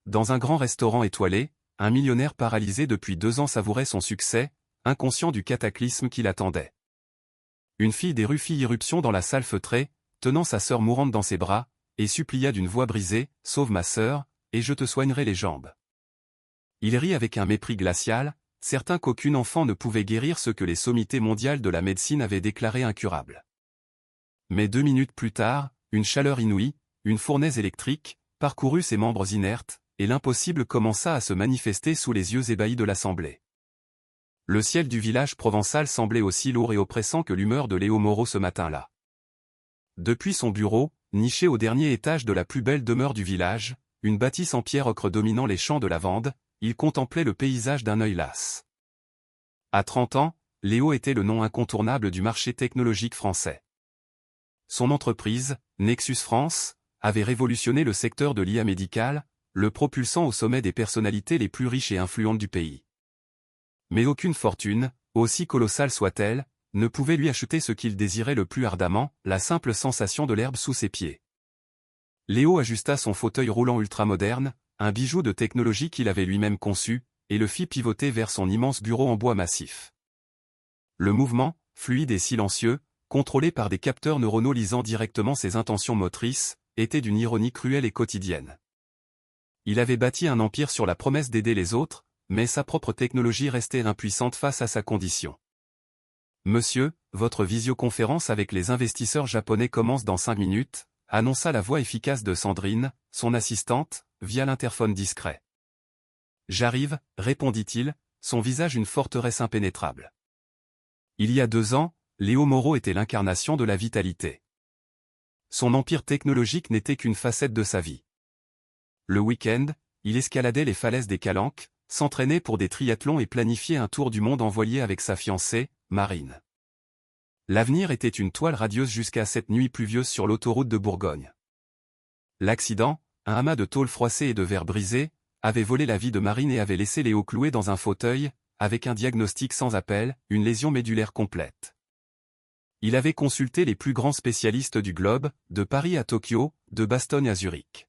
dans un grand restaurant étoilé, un millionnaire paralysé depuis 2 ans savourait son succès, inconscient du cataclysme qui l'attendait. Une fille des rues fit irruption dans la salle feutrée, tenant sa sœur mourante dans ses bras, et supplia d'une voix brisée, « Sauve ma sœur, et je te soignerai les jambes. » Il rit avec un mépris glacial, certain qu'aucun enfant ne pouvait guérir ce que les sommités mondiales de la médecine avaient déclaré incurable. Mais 2 minutes plus tard, une chaleur inouïe, une fournaise électrique, parcourut ses membres inertes, et l'impossible commença à se manifester sous les yeux ébahis de l'assemblée. Le ciel du village provençal semblait aussi lourd et oppressant que l'humeur de Léo Moreau ce matin-là. Depuis son bureau, niché au dernier étage de la plus belle demeure du village, une bâtisse en pierre ocre dominant les champs de lavande, il contemplait le paysage d'un œil las. À 30 ans, Léo était le nom incontournable du marché technologique français. Son entreprise, Nexus France, avait révolutionné le secteur de l'IA médicale, le propulsant au sommet des personnalités les plus riches et influentes du pays. Mais aucune fortune, aussi colossale soit-elle, ne pouvait lui acheter ce qu'il désirait le plus ardemment, la simple sensation de l'herbe sous ses pieds. Léo ajusta son fauteuil roulant ultramoderne, un bijou de technologie qu'il avait lui-même conçu, et le fit pivoter vers son immense bureau en bois massif. Le mouvement, fluide et silencieux, contrôlé par des capteurs neuronaux lisant directement ses intentions motrices, était d'une ironie cruelle et quotidienne. Il avait bâti un empire sur la promesse d'aider les autres, mais sa propre technologie restait impuissante face à sa condition. « Monsieur, votre visioconférence avec les investisseurs japonais commence dans 5 minutes, » annonça la voix efficace de Sandrine, son assistante, via l'interphone discret. « J'arrive, » répondit-il, son visage une forteresse impénétrable. Il y a 2 ans, Léo Moreau était l'incarnation de la vitalité. Son empire technologique n'était qu'une facette de sa vie. Le week-end, il escaladait les falaises des Calanques, s'entraînait pour des triathlons et planifiait un tour du monde en voilier avec sa fiancée, Marine. L'avenir était une toile radieuse jusqu'à cette nuit pluvieuse sur l'autoroute de Bourgogne. L'accident, un amas de tôle froissée et de verre brisé, avait volé la vie de Marine et avait laissé Léo cloué dans un fauteuil, avec un diagnostic sans appel, une lésion médulaire complète. Il avait consulté les plus grands spécialistes du globe, de Paris à Tokyo, de Bastogne à Zurich.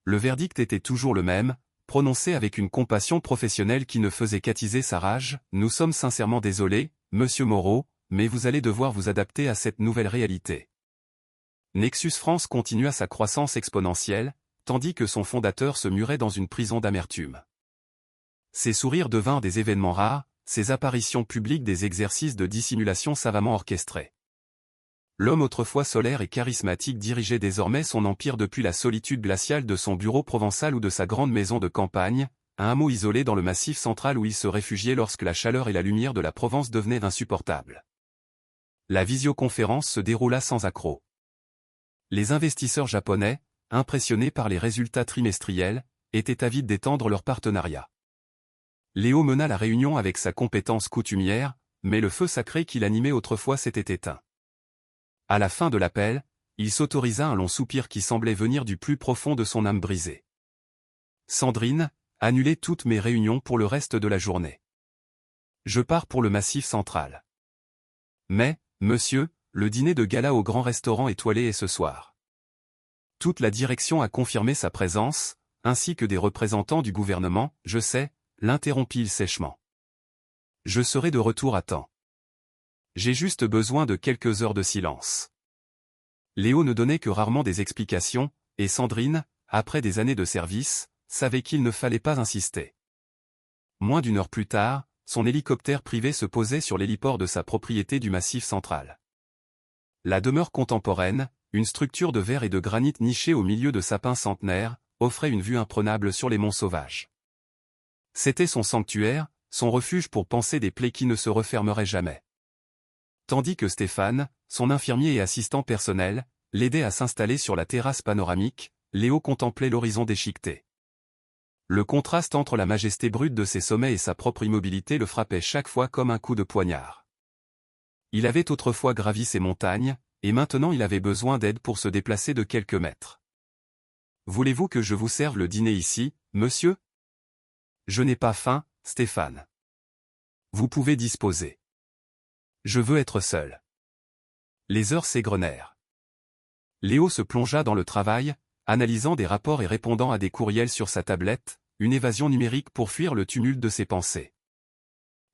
Le verdict était toujours le même, prononcé avec une compassion professionnelle qui ne faisait qu'attiser sa rage. « Nous sommes sincèrement désolés, Monsieur Moreau, mais vous allez devoir vous adapter à cette nouvelle réalité. » Nexus France continua sa croissance exponentielle, tandis que son fondateur se murait dans une prison d'amertume. Ses sourires devinrent des événements rares, ses apparitions publiques des exercices de dissimulation savamment orchestrés. L'homme autrefois solaire et charismatique dirigeait désormais son empire depuis la solitude glaciale de son bureau provençal ou de sa grande maison de campagne, un hameau isolé dans le massif central où il se réfugiait lorsque la chaleur et la lumière de la Provence devenaient insupportables. La visioconférence se déroula sans accroc. Les investisseurs japonais, impressionnés par les résultats trimestriels, étaient avides d'étendre leur partenariat. Léo mena la réunion avec sa compétence coutumière, mais le feu sacré qui l'animait autrefois s'était éteint. À la fin de l'appel, il s'autorisa un long soupir qui semblait venir du plus profond de son âme brisée. « Sandrine, annulez toutes mes réunions pour le reste de la journée. Je pars pour le Massif central. Mais, monsieur, le dîner de gala au grand restaurant étoilé est ce soir. » Toute la direction a confirmé sa présence, ainsi que des représentants du gouvernement, « Je sais », l'interrompit-il sèchement. « Je serai de retour à temps. J'ai juste besoin de quelques heures de silence. » Léo ne donnait que rarement des explications, et Sandrine, après des années de service, savait qu'il ne fallait pas insister. Moins d'1 heure plus tard, son hélicoptère privé se posait sur l'héliport de sa propriété du Massif central. La demeure contemporaine, une structure de verre et de granit nichée au milieu de sapins centenaires, offrait une vue imprenable sur les monts sauvages. C'était son sanctuaire, son refuge pour panser des plaies qui ne se refermeraient jamais. Tandis que Stéphane, son infirmier et assistant personnel, l'aidait à s'installer sur la terrasse panoramique, Léo contemplait l'horizon déchiqueté. Le contraste entre la majesté brute de ses sommets et sa propre immobilité le frappait chaque fois comme un coup de poignard. Il avait autrefois gravi ces montagnes, et maintenant il avait besoin d'aide pour se déplacer de quelques mètres. « Voulez-vous que je vous serve le dîner ici, monsieur ? » ?»« Je n'ai pas faim, Stéphane. Vous pouvez disposer. Je veux être seul. » Les heures s'égrenèrent. Léo se plongea dans le travail, analysant des rapports et répondant à des courriels sur sa tablette, une évasion numérique pour fuir le tumulte de ses pensées.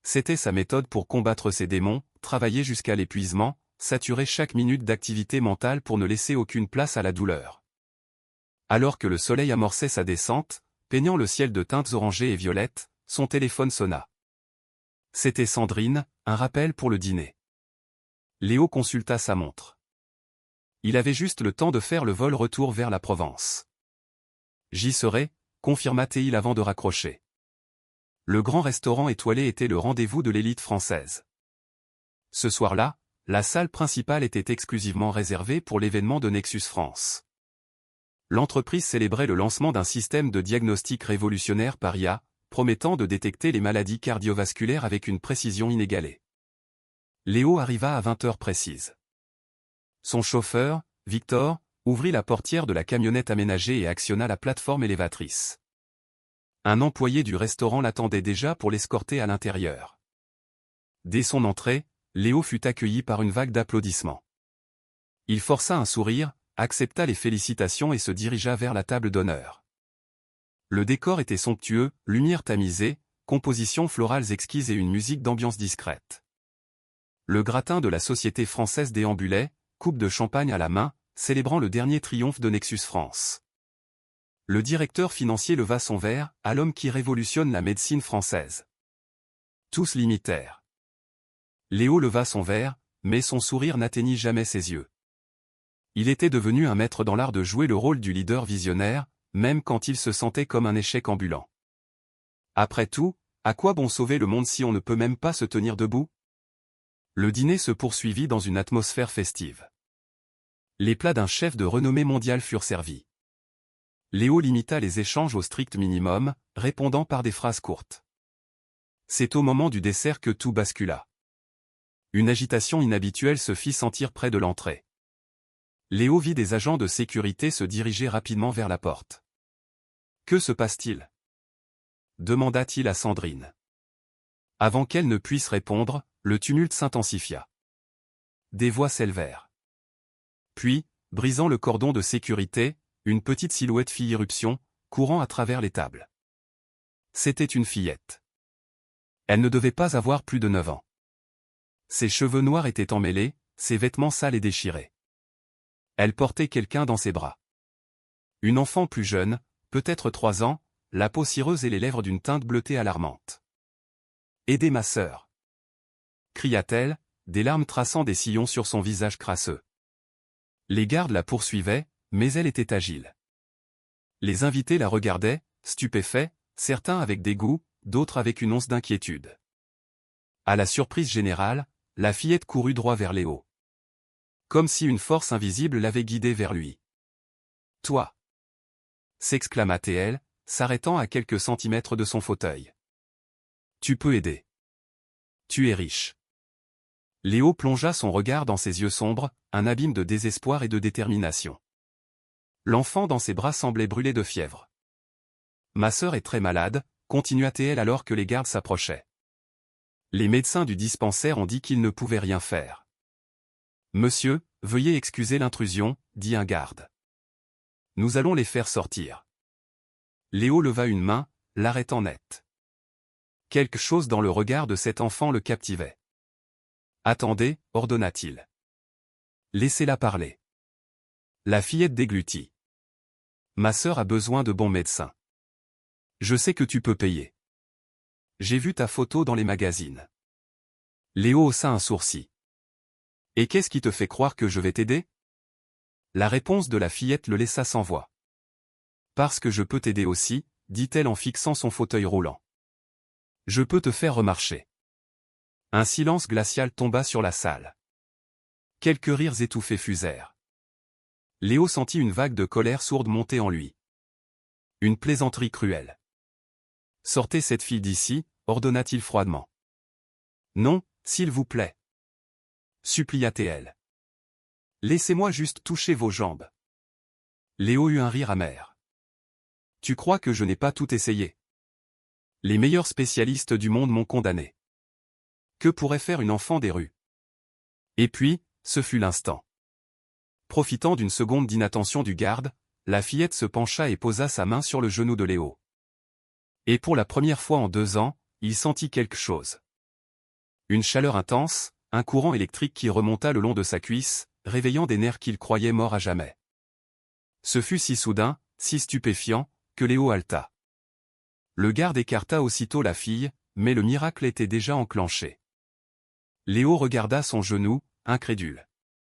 C'était sa méthode pour combattre ses démons, travailler jusqu'à l'épuisement, saturer chaque minute d'activité mentale pour ne laisser aucune place à la douleur. Alors que le soleil amorçait sa descente, peignant le ciel de teintes orangées et violettes, son téléphone sonna. C'était Sandrine, un rappel pour le dîner. Léo consulta sa montre. Il avait juste le temps de faire le vol retour vers la Provence. J'y serai, confirma-t-il avant de raccrocher. Le grand restaurant étoilé était le rendez-vous de l'élite française. Ce soir-là, la salle principale était exclusivement réservée pour l'événement de Nexus France. L'entreprise célébrait le lancement d'un système de diagnostic révolutionnaire par IA, promettant de détecter les maladies cardiovasculaires avec une précision inégalée. Léo arriva à 20 heures précises. Son chauffeur, Victor, ouvrit la portière de la camionnette aménagée et actionna la plateforme élévatrice. Un employé du restaurant l'attendait déjà pour l'escorter à l'intérieur. Dès son entrée, Léo fut accueilli par une vague d'applaudissements. Il força un sourire, accepta les félicitations et se dirigea vers la table d'honneur. Le décor était somptueux, lumière tamisée, compositions florales exquises et une musique d'ambiance discrète. Le gratin de la société française déambulait, coupe de champagne à la main, célébrant le dernier triomphe de Nexus France. Le directeur financier leva son verre à l'homme qui révolutionne la médecine française. Tous l'imitèrent. Léo leva son verre, mais son sourire n'atteignit jamais ses yeux. Il était devenu un maître dans l'art de jouer le rôle du leader visionnaire, même quand il se sentait comme un échec ambulant. Après tout, à quoi bon sauver le monde si on ne peut même pas se tenir debout? Le dîner se poursuivit dans une atmosphère festive. Les plats d'un chef de renommée mondiale furent servis. Léo limita les échanges au strict minimum, répondant par des phrases courtes. C'est au moment du dessert que tout bascula. Une agitation inhabituelle se fit sentir près de l'entrée. Léo vit des agents de sécurité se diriger rapidement vers la porte. Que se passe-t-il? Demanda-t-il à Sandrine. Avant qu'elle ne puisse répondre, le tumulte s'intensifia. Des voix s'élevèrent. Puis, brisant le cordon de sécurité, une petite silhouette fit irruption, courant à travers les tables. C'était une fillette. Elle ne devait pas avoir plus de 9 ans. Ses cheveux noirs étaient emmêlés, ses vêtements sales et déchirés. Elle portait quelqu'un dans ses bras. Une enfant plus jeune, peut-être 3 ans, la peau cireuse et les lèvres d'une teinte bleutée alarmante. « Aidez ma sœur !» cria-t-elle, des larmes traçant des sillons sur son visage crasseux. Les gardes la poursuivaient, mais elle était agile. Les invités la regardaient, stupéfaits, certains avec dégoût, d'autres avec une once d'inquiétude. À la surprise générale, la fillette courut droit vers Léo. Comme si une force invisible l'avait guidée vers lui. « Toi !» s'exclama-t-elle, s'arrêtant à quelques centimètres de son fauteuil. « Tu peux aider. Tu es riche. » Léo plongea son regard dans ses yeux sombres, un abîme de désespoir et de détermination. L'enfant dans ses bras semblait brûler de fièvre. « Ma sœur est très malade, » continua-t-elle alors que les gardes s'approchaient. Les médecins du dispensaire ont dit qu'ils ne pouvaient rien faire. « Monsieur, veuillez excuser l'intrusion, » dit un garde. « Nous allons les faire sortir. » Léo leva une main, l'arrêtant net. Quelque chose dans le regard de cet enfant le captivait. « Attendez, » ordonna-t-il. « Laissez-la parler. » La fillette déglutit. « Ma sœur a besoin de bons médecins. Je sais que tu peux payer. J'ai vu ta photo dans les magazines. » Léo haussa un sourcil. « Et qu'est-ce qui te fait croire que je vais t'aider ?» La réponse de la fillette le laissa sans voix. « Parce que je peux t'aider aussi, » dit-elle en fixant son fauteuil roulant. « Je peux te faire remarcher. » Un silence glacial tomba sur la salle. Quelques rires étouffés fusèrent. Léo sentit une vague de colère sourde monter en lui. Une plaisanterie cruelle. « Sortez cette fille d'ici, » ordonna-t-il froidement. « Non, s'il vous plaît. » supplia-t-elle. « Laissez-moi juste toucher vos jambes. » Léo eut un rire amer. « Tu crois que je n'ai pas tout essayé? Les meilleurs spécialistes du monde m'ont condamné. Que pourrait faire une enfant des rues? » Et puis, ce fut l'instant. Profitant d'une seconde d'inattention du garde, la fillette se pencha et posa sa main sur le genou de Léo. Et pour la première fois en 2 ans, il sentit quelque chose. Une chaleur intense, un courant électrique qui remonta le long de sa cuisse, réveillant des nerfs qu'il croyait morts à jamais. Ce fut si soudain, si stupéfiant, que Léo haleta. Le garde écarta aussitôt la fille, mais le miracle était déjà enclenché. Léo regarda son genou, incrédule.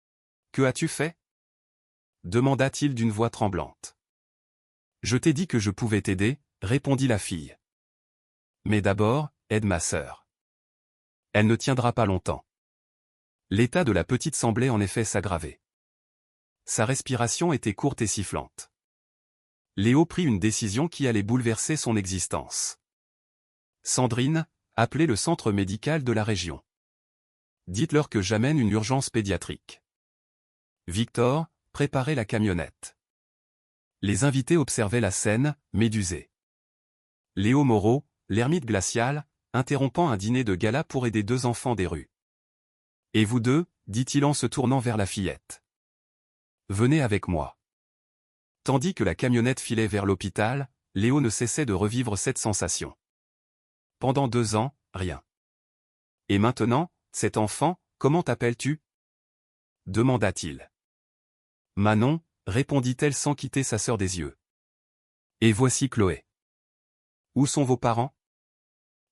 « Que as-tu fait » demanda-t-il d'une voix tremblante. « Je t'ai dit que je pouvais t'aider, » répondit la fille. « Mais d'abord, aide ma sœur. Elle ne tiendra pas longtemps. » L'état de la petite semblait en effet s'aggraver. Sa respiration était courte et sifflante. Léo prit une décision qui allait bouleverser son existence. « Sandrine, appelez le centre médical de la région. Dites-leur que j'amène une urgence pédiatrique. Victor, préparez la camionnette. » Les invités observaient la scène, médusés. Léo Moreau, l'ermite glacial, interrompant un dîner de gala pour aider 2 enfants des rues. « Et vous deux, dit-il en se tournant vers la fillette. Venez avec moi. » Tandis que la camionnette filait vers l'hôpital, Léo ne cessait de revivre cette sensation. Pendant 2 ans, rien. Et maintenant, cet enfant, comment t'appelles-tu ? Demanda-t-il. Manon, répondit-elle sans quitter sa sœur des yeux. Et voici Chloé. Où sont vos parents ?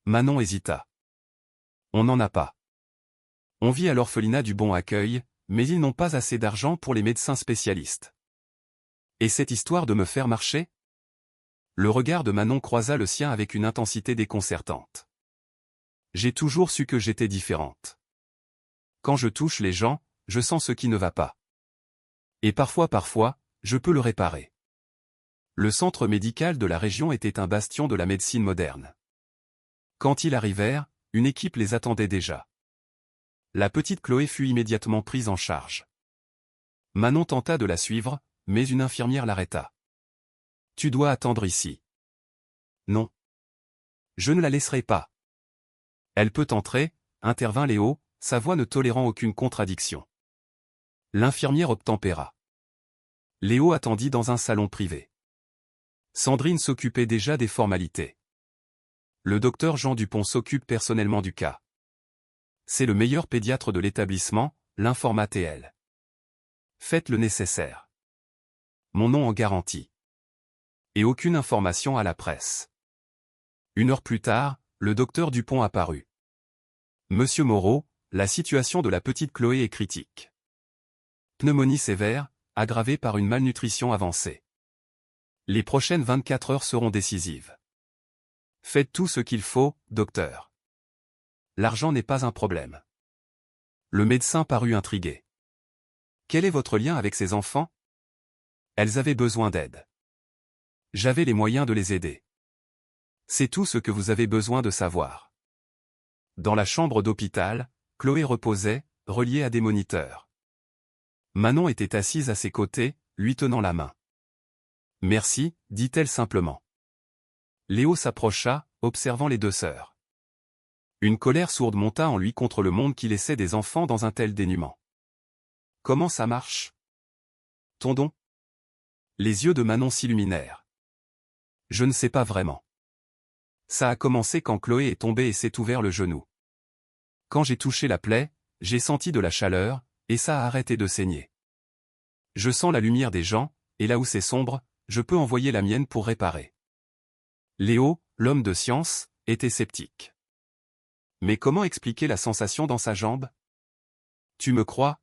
Manon hésita. On n'en a pas. On vit à l'orphelinat du Bon Accueil, mais ils n'ont pas assez d'argent pour les médecins spécialistes. Et cette histoire de me faire marcher ? Le regard de Manon croisa le sien avec une intensité déconcertante. J'ai toujours su que j'étais différente. Quand je touche les gens, je sens ce qui ne va pas. Et parfois, je peux le réparer. Le centre médical de la région était un bastion de la médecine moderne. Quand ils arrivèrent, une équipe les attendait déjà. La petite Chloé fut immédiatement prise en charge. Manon tenta de la suivre, mais une infirmière l'arrêta. « Tu dois attendre ici. »« Non. Je ne la laisserai pas. »« Elle peut entrer, » intervint Léo, sa voix ne tolérant aucune contradiction. L'infirmière obtempéra. Léo attendit dans un salon privé. Sandrine s'occupait déjà des formalités. Le docteur Jean Dupont s'occupe personnellement du cas. C'est le meilleur pédiatre de l'établissement, l'informa TL. Faites le nécessaire. Mon nom en garantie. Et aucune information à la presse. 1 heure plus tard, le docteur Dupont apparut. Monsieur Moreau, la situation de la petite Chloé est critique. Pneumonie sévère, aggravée par une malnutrition avancée. Les prochaines 24 heures seront décisives. Faites tout ce qu'il faut, docteur. L'argent n'est pas un problème. Le médecin parut intrigué. Quel est votre lien avec ces enfants ? Elles avaient besoin d'aide. J'avais les moyens de les aider. C'est tout ce que vous avez besoin de savoir. Dans la chambre d'hôpital, Chloé reposait, reliée à des moniteurs. Manon était assise à ses côtés, lui tenant la main. « Merci », dit-elle simplement. Léo s'approcha, observant les 2 sœurs. Une colère sourde monta en lui contre le monde qui laissait des enfants dans un tel dénuement. « Comment ça marche ? Ton don ?» Les yeux de Manon s'illuminèrent. « Je ne sais pas vraiment. Ça a commencé quand Chloé est tombée et s'est ouvert le genou. Quand j'ai touché la plaie, j'ai senti de la chaleur, et ça a arrêté de saigner. Je sens la lumière des gens, et là où c'est sombre, je peux envoyer la mienne pour réparer. » Léo, l'homme de science, était sceptique. Mais comment expliquer la sensation dans sa jambe ? Tu me crois ?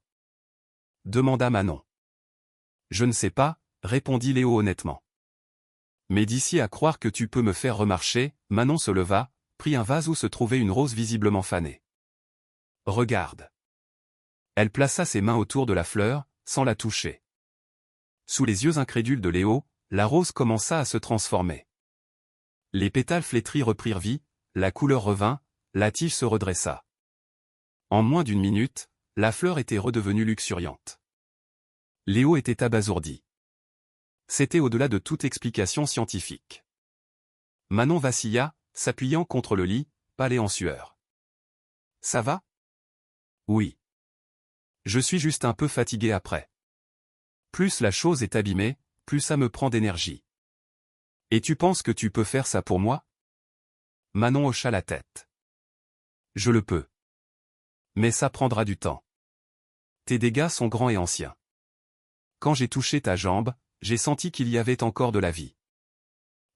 Demanda Manon. Je ne sais pas, répondit Léo honnêtement. Mais d'ici à croire que tu peux me faire remarcher, Manon se leva, prit un vase où se trouvait une rose visiblement fanée. Regarde. Elle plaça ses mains autour de la fleur, sans la toucher. Sous les yeux incrédules de Léo, la rose commença à se transformer. Les pétales flétris reprirent vie, la couleur revint, la tige se redressa. En moins d'1 minute, la fleur était redevenue luxuriante. Léo était abasourdi. C'était au-delà de toute explication scientifique. Manon vacilla, s'appuyant contre le lit, pâle et en sueur. « Ça va ? » Oui. Je suis juste un peu fatigué après. Plus la chose est abîmée, plus ça me prend d'énergie. Et tu penses que tu peux faire ça pour moi? Manon hocha la tête. Je le peux. Mais ça prendra du temps. Tes dégâts sont grands et anciens. Quand j'ai touché ta jambe, j'ai senti qu'il y avait encore de la vie.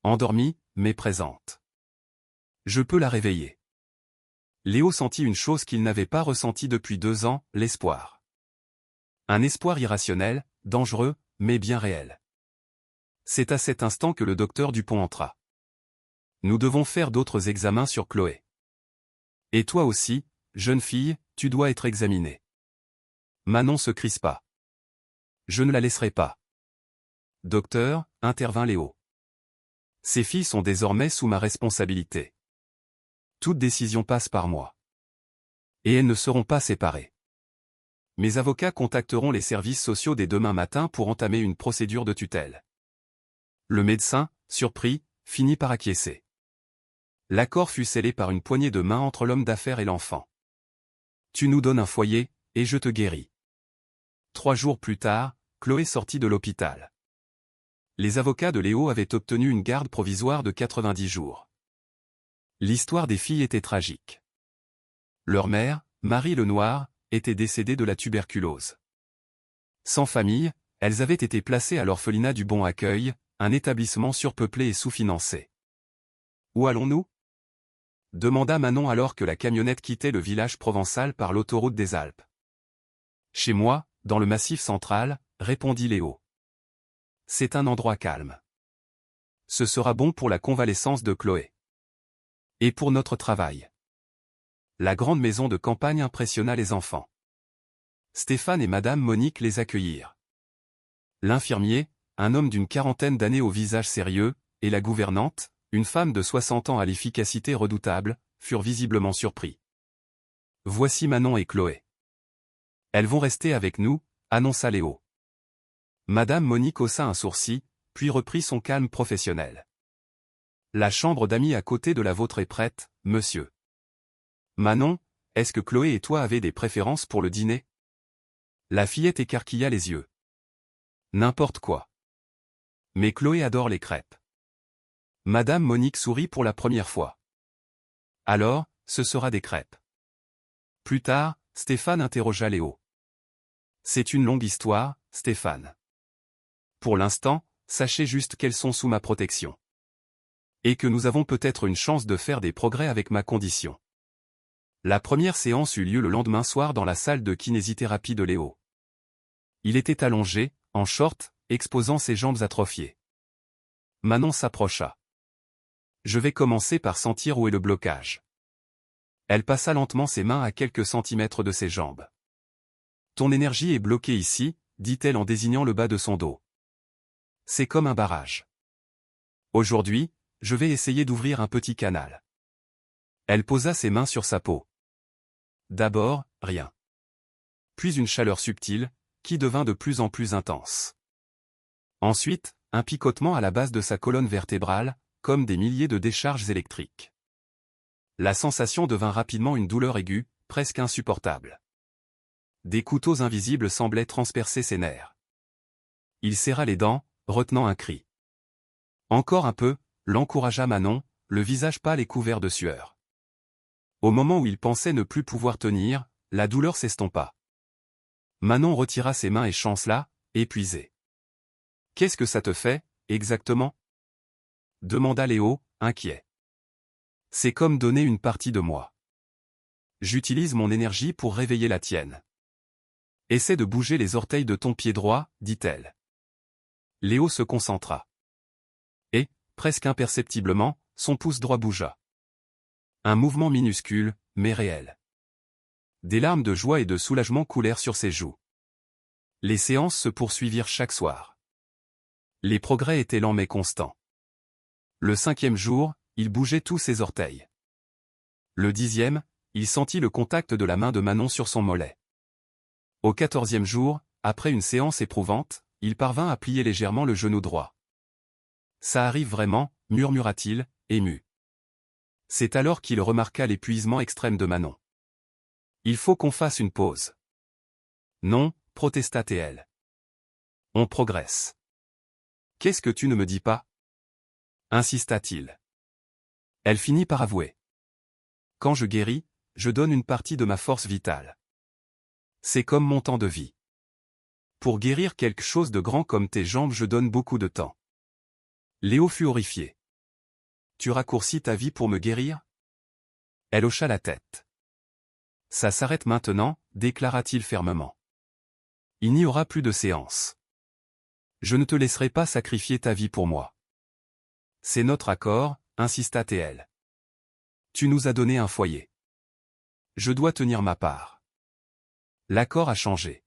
Endormie, mais présente. Je peux la réveiller. Léo sentit une chose qu'il n'avait pas ressentie depuis 2 ans, l'espoir. Un espoir irrationnel, dangereux, mais bien réel. C'est à cet instant que le docteur Dupont entra. Nous devons faire d'autres examens sur Chloé. Et toi aussi, jeune fille, tu dois être examinée. Manon se crispa. Je ne la laisserai pas. Docteur, intervint Léo. Ces filles sont désormais sous ma responsabilité. Toute décision passe par moi. Et elles ne seront pas séparées. Mes avocats contacteront les services sociaux dès demain matin pour entamer une procédure de tutelle. Le médecin, surpris, finit par acquiescer. L'accord fut scellé par une poignée de main entre l'homme d'affaires et l'enfant. Tu nous donnes un foyer, et je te guéris. 3 jours plus tard, Chloé sortit de l'hôpital. Les avocats de Léo avaient obtenu une garde provisoire de 90 jours. L'histoire des filles était tragique. Leur mère, Marie Lenoir, était décédée de la tuberculose. Sans famille, elles avaient été placées à l'orphelinat du Bon Accueil, un établissement surpeuplé et sous-financé. Où allons-nous? Demanda Manon alors que la camionnette quittait le village provençal par l'autoroute des Alpes. Chez moi, dans le Massif central, répondit Léo. C'est un endroit calme. Ce sera bon pour la convalescence de Chloé. Et pour notre travail. La grande maison de campagne impressionna les enfants. Stéphane et Madame Monique les accueillirent. L'infirmier, un homme d'une 40aine d'années au visage sérieux, et la gouvernante, une femme de 60 ans à l'efficacité redoutable, furent visiblement surpris. Voici Manon et Chloé. Elles vont rester avec nous, annonça Léo. Madame Monique haussa un sourcil, puis reprit son calme professionnel. La chambre d'amis à côté de la vôtre est prête, monsieur. Manon, est-ce que Chloé et toi avez des préférences pour le dîner? La fillette écarquilla les yeux. N'importe quoi. Mais Chloé adore les crêpes. Madame Monique sourit pour la première fois. Alors, ce sera des crêpes. Plus tard, Stéphane interrogea Léo. C'est une longue histoire, Stéphane. Pour l'instant, sachez juste qu'elles sont sous ma protection. Et que nous avons peut-être une chance de faire des progrès avec ma condition. La première séance eut lieu le lendemain soir dans la salle de kinésithérapie de Léo. Il était allongé, en short, exposant ses jambes atrophiées. Manon s'approcha. Je vais commencer par sentir où est le blocage. Elle passa lentement ses mains à quelques centimètres de ses jambes. Ton énergie est bloquée ici, dit-elle en désignant le bas de son dos. C'est comme un barrage. Aujourd'hui, je vais essayer d'ouvrir un petit canal. Elle posa ses mains sur sa peau. D'abord, rien. Puis une chaleur subtile, qui devint de plus en plus intense. Ensuite, un picotement à la base de sa colonne vertébrale, comme des milliers de décharges électriques. La sensation devint rapidement une douleur aiguë, presque insupportable. Des couteaux invisibles semblaient transpercer ses nerfs. Il serra les dents, retenant un cri. Encore un peu, l'encouragea Manon, le visage pâle et couvert de sueur. Au moment où il pensait ne plus pouvoir tenir, la douleur s'estompa. Manon retira ses mains et chancela, épuisée. « Qu'est-ce que ça te fait, exactement » demanda Léo, inquiet. « C'est comme donner une partie de moi. J'utilise mon énergie pour réveiller la tienne. Essaie de bouger les orteils de ton pied droit, dit-elle. Léo se concentra. Et, presque imperceptiblement, son pouce droit bougea. Un mouvement minuscule, mais réel. Des larmes de joie et de soulagement coulèrent sur ses joues. Les séances se poursuivirent chaque soir. Les progrès étaient lents mais constants. Le 5e jour, il bougeait tous ses orteils. Le 10e, il sentit le contact de la main de Manon sur son mollet. Au 14e jour, après une séance éprouvante, il parvint à plier légèrement le genou droit. « Ça arrive vraiment » murmura-t-il, ému. C'est alors qu'il remarqua l'épuisement extrême de Manon. « Il faut qu'on fasse une pause. »« Non » protesta-t-elle. « On progresse. » Qu'est-ce que tu ne me dis pas? Insista-t-il. Elle finit par avouer. Quand je guéris, je donne une partie de ma force vitale. C'est comme mon temps de vie. Pour guérir quelque chose de grand comme tes jambes, je donne beaucoup de temps. Léo fut horrifié. Tu raccourcis ta vie pour me guérir? Elle hocha la tête. Ça s'arrête maintenant, déclara-t-il fermement. Il n'y aura plus de séance. Je ne te laisserai pas sacrifier ta vie pour moi. C'est notre accord, insista TL. Tu nous as donné un foyer. Je dois tenir ma part. L'accord a changé.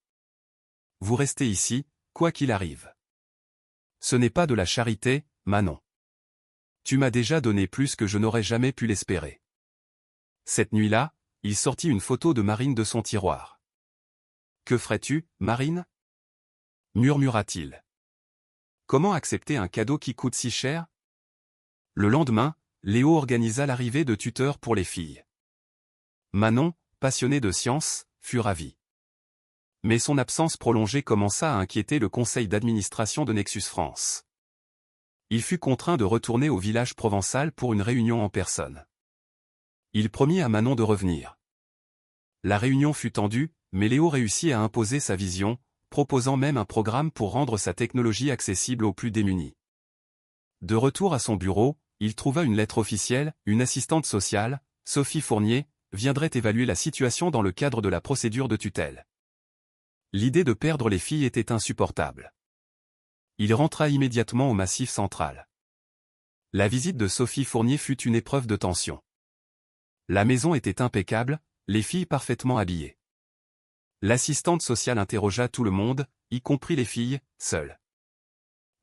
Vous restez ici, quoi qu'il arrive. Ce n'est pas de la charité, Manon. Tu m'as déjà donné plus que je n'aurais jamais pu l'espérer. Cette nuit-là, il sortit une photo de Marine de son tiroir. Que ferais-tu, Marine? Murmura-t-il. Comment accepter un cadeau qui coûte si cher? Le lendemain, Léo organisa l'arrivée de tuteurs pour les filles. Manon, passionnée de science, fut ravie. Mais son absence prolongée commença à inquiéter le conseil d'administration de Nexus France. Il fut contraint de retourner au village provençal pour une réunion en personne. Il promit à Manon de revenir. La réunion fut tendue, mais Léo réussit à imposer sa vision, proposant même un programme pour rendre sa technologie accessible aux plus démunis. De retour à son bureau, il trouva une lettre officielle, une assistante sociale, Sophie Fournier, viendrait évaluer la situation dans le cadre de la procédure de tutelle. L'idée de perdre les filles était insupportable. Il rentra immédiatement au Massif central. La visite de Sophie Fournier fut une épreuve de tension. La maison était impeccable, les filles parfaitement habillées. L'assistante sociale interrogea tout le monde, y compris les filles, seules.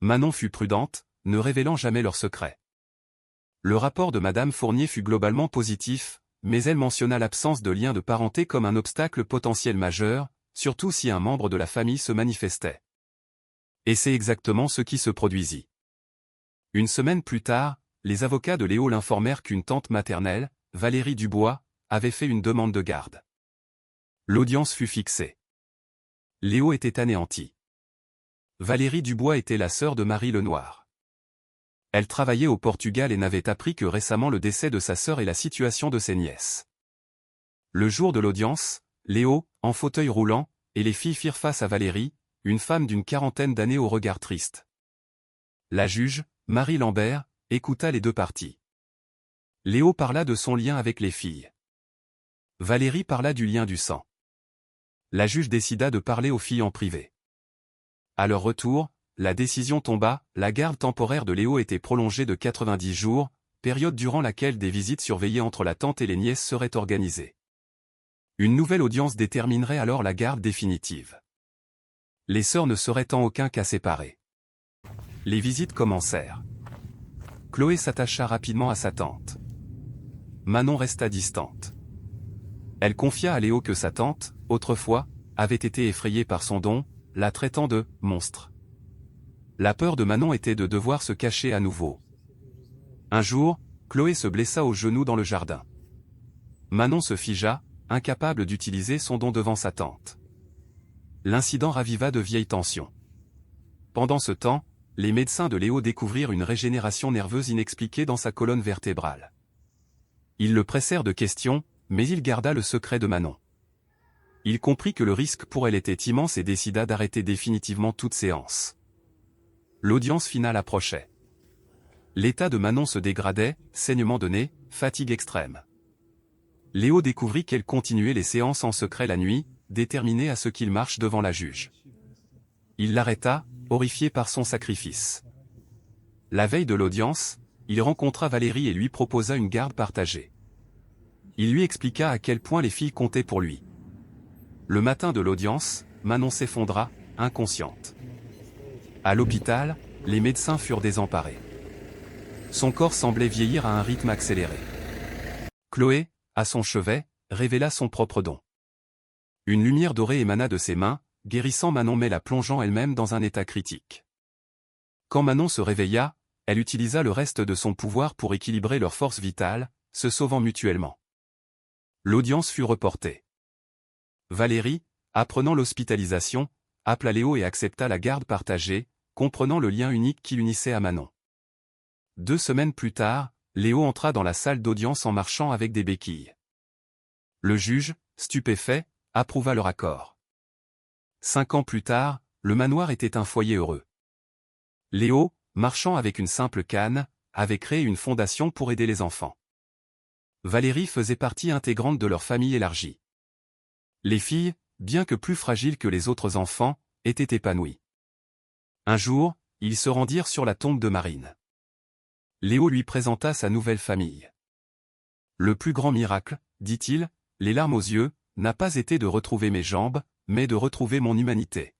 Manon fut prudente, ne révélant jamais leurs secrets. Le rapport de Madame Fournier fut globalement positif, mais elle mentionna l'absence de lien de parenté comme un obstacle potentiel majeur, surtout si un membre de la famille se manifestait. Et c'est exactement ce qui se produisit. Une semaine plus tard, les avocats de Léo l'informèrent qu'une tante maternelle, Valérie Dubois, avait fait une demande de garde. L'audience fut fixée. Léo était anéanti. Valérie Dubois était la sœur de Marie Lenoir. Elle travaillait au Portugal et n'avait appris que récemment le décès de sa sœur et la situation de ses nièces. Le jour de l'audience, Léo, en fauteuil roulant, et les filles firent face à Valérie, une femme d'une quarantaine d'années au regard triste. La juge, Marie Lambert, écouta les deux parties. Léo parla de son lien avec les filles. Valérie parla du lien du sang. La juge décida de parler aux filles en privé. À leur retour, la décision tomba, la garde temporaire de Léo était prolongée de 90 jours, période durant laquelle des visites surveillées entre la tante et les nièces seraient organisées. Une nouvelle audience déterminerait alors la garde définitive. Les sœurs ne seraient en aucun cas séparées. Les visites commencèrent. Chloé s'attacha rapidement à sa tante. Manon resta distante. Elle confia à Léo que sa tante, autrefois, avait été effrayée par son don, la traitant de « monstre ». La peur de Manon était de devoir se cacher à nouveau. Un jour, Chloé se blessa au genou dans le jardin. Manon se figea, incapable d'utiliser son don devant sa tante. L'incident raviva de vieilles tensions. Pendant ce temps, les médecins de Léo découvrirent une régénération nerveuse inexpliquée dans sa colonne vertébrale. Ils le pressèrent de questions, mais il garda le secret de Manon. Il comprit que le risque pour elle était immense et décida d'arrêter définitivement toute séance. L'audience finale approchait. L'état de Manon se dégradait, saignement de nez, fatigue extrême. Léo découvrit qu'elle continuait les séances en secret la nuit, déterminée à ce qu'il marche devant la juge. Il l'arrêta, horrifié par son sacrifice. La veille de l'audience, il rencontra Valérie et lui proposa une garde partagée. Il lui expliqua à quel point les filles comptaient pour lui. Le matin de l'audience, Manon s'effondra, inconsciente. À l'hôpital, les médecins furent désemparés. Son corps semblait vieillir à un rythme accéléré. Chloé, à son chevet, révéla son propre don. Une lumière dorée émana de ses mains, guérissant Manon mais la plongeant elle-même dans un état critique. Quand Manon se réveilla, elle utilisa le reste de son pouvoir pour équilibrer leurs forces vitales, se sauvant mutuellement. L'audience fut reportée. Valérie, apprenant l'hospitalisation, appela Léo et accepta la garde partagée, comprenant le lien unique qui l'unissait à Manon. 2 semaines plus tard, Léo entra dans la salle d'audience en marchant avec des béquilles. Le juge, stupéfait, approuva leur accord. 5 ans plus tard, le manoir était un foyer heureux. Léo, marchant avec une simple canne, avait créé une fondation pour aider les enfants. Valérie faisait partie intégrante de leur famille élargie. Les filles, bien que plus fragiles que les autres enfants, étaient épanouies. Un jour, ils se rendirent sur la tombe de Marine. Léo lui présenta sa nouvelle famille. Le plus grand miracle, dit-il, les larmes aux yeux, n'a pas été de retrouver mes jambes, mais de retrouver mon humanité.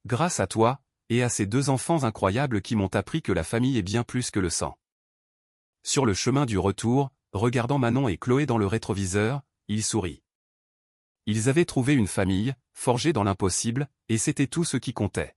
Grâce à toi, et à ces 2 enfants incroyables qui m'ont appris que la famille est bien plus que le sang. Sur le chemin du retour, regardant Manon et Chloé dans le rétroviseur, il sourit. Ils avaient trouvé une famille, forgée dans l'impossible, et c'était tout ce qui comptait.